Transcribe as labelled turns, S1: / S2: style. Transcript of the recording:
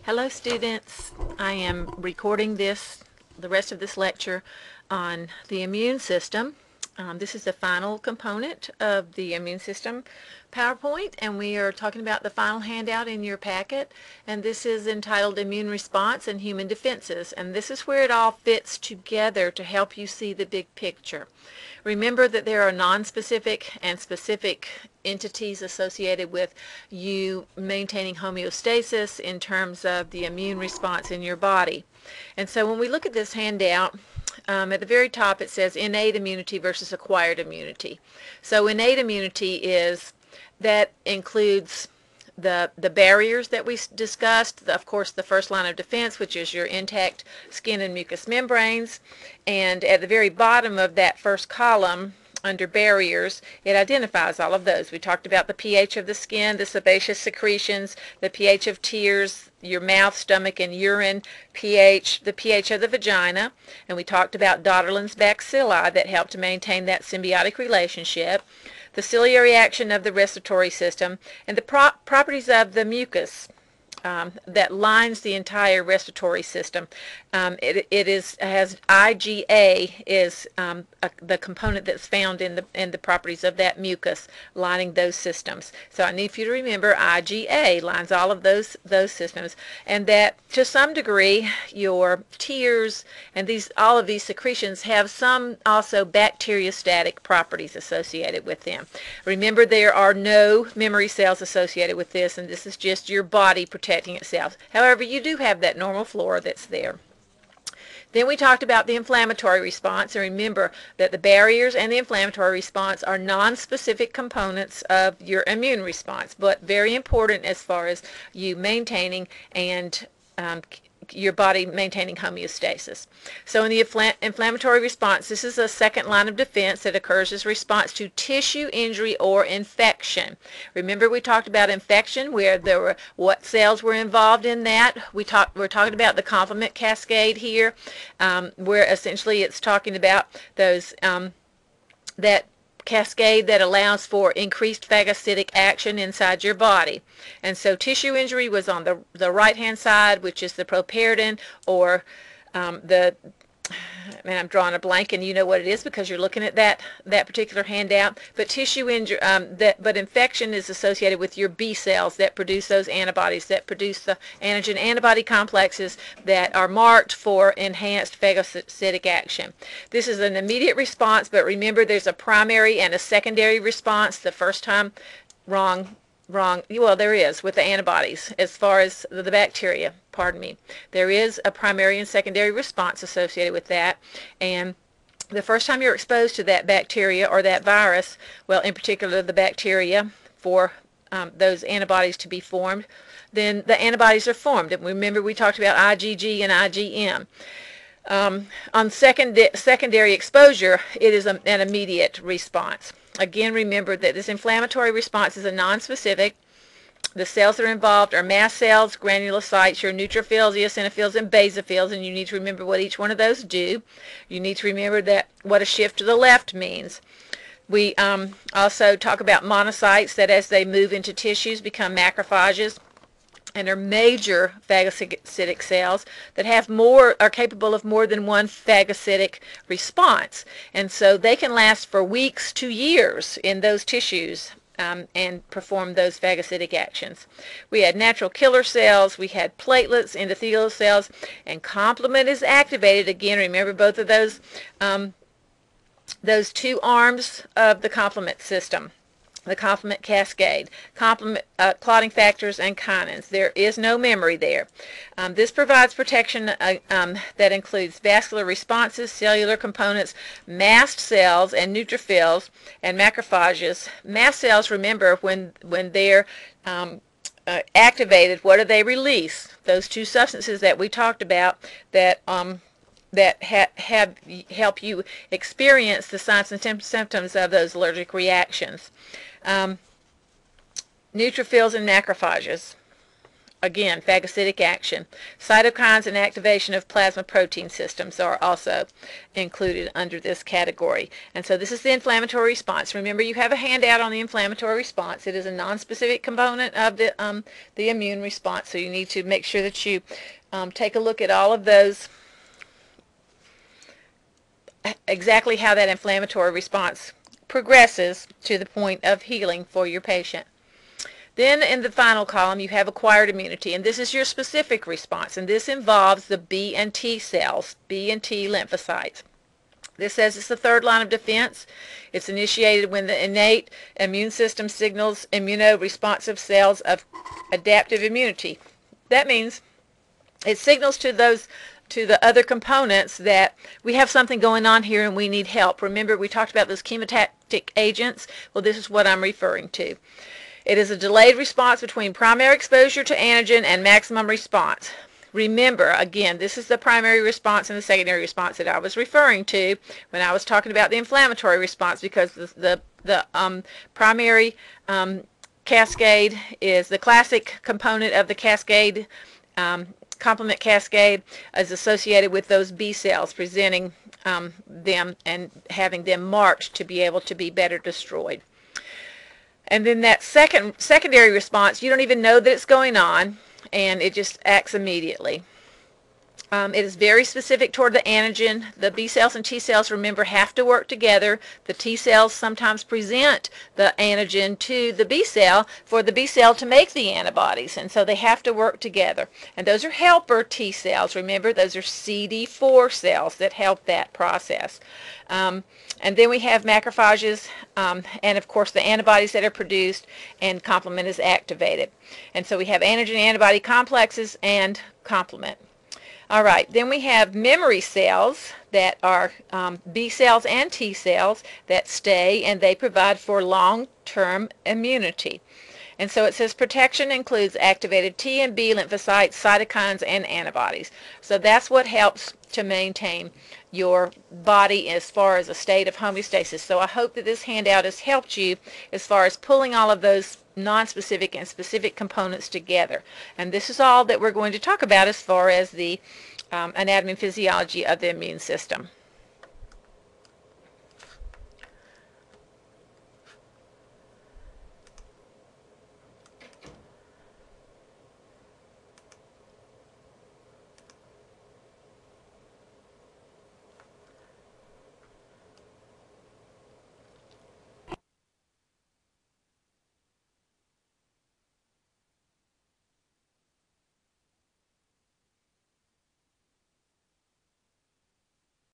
S1: Hello students, I am recording the rest of this lecture on the immune system. This is the final component of the immune system PowerPoint, and we are talking about the final handout in your packet, and this is entitled Immune Response and Human Defenses, and this is where it all fits together to help you see the big picture. Remember that there are non-specific and specific entities associated with you maintaining homeostasis in terms of the immune response in your body. And so when we look at this handout, at the very top it says innate immunity versus acquired immunity. So innate immunity that includes the barriers that we discussed, of course the first line of defense, which is your intact skin and mucous membranes, and at the very bottom of that first column under barriers, it identifies all of those. We talked about the pH of the skin, the sebaceous secretions, the pH of tears, your mouth, stomach, and urine pH, the pH of the vagina, and we talked about Dodderland's bacilli that help to maintain that symbiotic relationship, the ciliary action of the respiratory system, and the properties of the mucus that lines the entire respiratory system. Has IgA is the component that's found in the properties of that mucus lining those systems. So I need for you to remember IgA lines all of those systems, and that to some degree your tears and all of these secretions have some also bacteriostatic properties associated with them. Remember, there are no memory cells associated with this, and this is just your body protecting itself. However, you do have that normal flora that's there. Then we talked about the inflammatory response, and remember that the barriers and the inflammatory response are non-specific components of your immune response, but very important as far as you maintaining and your body maintaining homeostasis. So in the inflammatory response, this is a second line of defense that occurs as response to tissue injury or infection. Remember, we talked about infection, where there were what cells were involved in that. We're talking about the complement cascade here, where essentially it's talking about those that cascade that allows for increased phagocytic action inside your body. And so tissue injury was on the right hand side, which is the properdin, or I'm drawing a blank, and you know what it is because you're looking at that particular handout. But tissue injury, but infection is associated with your B cells that produce those antibodies, that produce the antigen antibody complexes that are marked for enhanced phagocytic action. This is an immediate response, but remember there's a primary and a secondary response. The first time, wrong. Well, there is with the antibodies as far as the bacteria, pardon me. There is a primary and secondary response associated with that, and the first time you're exposed to that bacteria or that virus, well, in particular the bacteria, for those antibodies to be formed, then the antibodies are formed. And remember, we talked about IgG and IgM. On secondary exposure, it is an immediate response. Again, remember that this inflammatory response is a nonspecific. The cells that are involved are mast cells, granulocytes, your neutrophils, eosinophils, and basophils, and you need to remember what each one of those do. You need to remember that what a shift to the left means. We also talk about monocytes that as they move into tissues become macrophages, and are major phagocytic cells that are capable of more than one phagocytic response, and so they can last for weeks to years in those tissues and perform those phagocytic actions. We had natural killer cells, we had platelets, endothelial cells, and complement is activated. Again, remember both of those two arms of the complement system. The complement cascade, complement clotting factors, and kinins. There is no memory there. This provides protection that includes vascular responses, cellular components, mast cells, and neutrophils, and macrophages. Mast cells, remember, when they're activated, what do they release? Those two substances that we talked about that help you experience the signs and symptoms of those allergic reactions. Neutrophils and macrophages. Again, phagocytic action. Cytokines and activation of plasma protein systems are also included under this category. And so this is the inflammatory response. Remember, you have a handout on the inflammatory response. It is a nonspecific component of the immune response, so you need to make sure that you take a look at all of those, exactly how that inflammatory response progresses to the point of healing for your patient. Then in the final column you have acquired immunity, and this is your specific response, and this involves the B and T cells, B and T lymphocytes. This says it's the third line of defense. It's initiated when the innate immune system signals immunoresponsive cells of adaptive immunity. That means it signals to the other components that we have something going on here and we need help. Remember, we talked about those chemotactic agents. Well, this is what I'm referring to. It is a delayed response between primary exposure to antigen and maximum response. Remember, again, this is the primary response and the secondary response that I was referring to when I was talking about the inflammatory response, because the primary cascade is the classic component of the cascade. Complement cascade is associated with those B cells, presenting them and having them marked to be able to be better destroyed. And then that secondary response, you don't even know that it's going on, and it just acts immediately. It is very specific toward the antigen. The B cells and T cells, remember, have to work together. The T cells sometimes present the antigen to the B cell for the B cell to make the antibodies, and so they have to work together. And those are helper T cells. Remember, those are CD4 cells that help that process. And then we have macrophages, and of course the antibodies that are produced, and complement is activated. And so we have antigen-antibody complexes and complement. All right, then we have memory cells that are B cells and T cells that stay, and they provide for long-term immunity. And so it says protection includes activated T and B lymphocytes, cytokines, and antibodies. So that's what helps to maintain your body as far as a state of homeostasis. So I hope that this handout has helped you as far as pulling all of those non-specific and specific components together. And this is all that we're going to talk about as far as the anatomy and physiology of the immune system.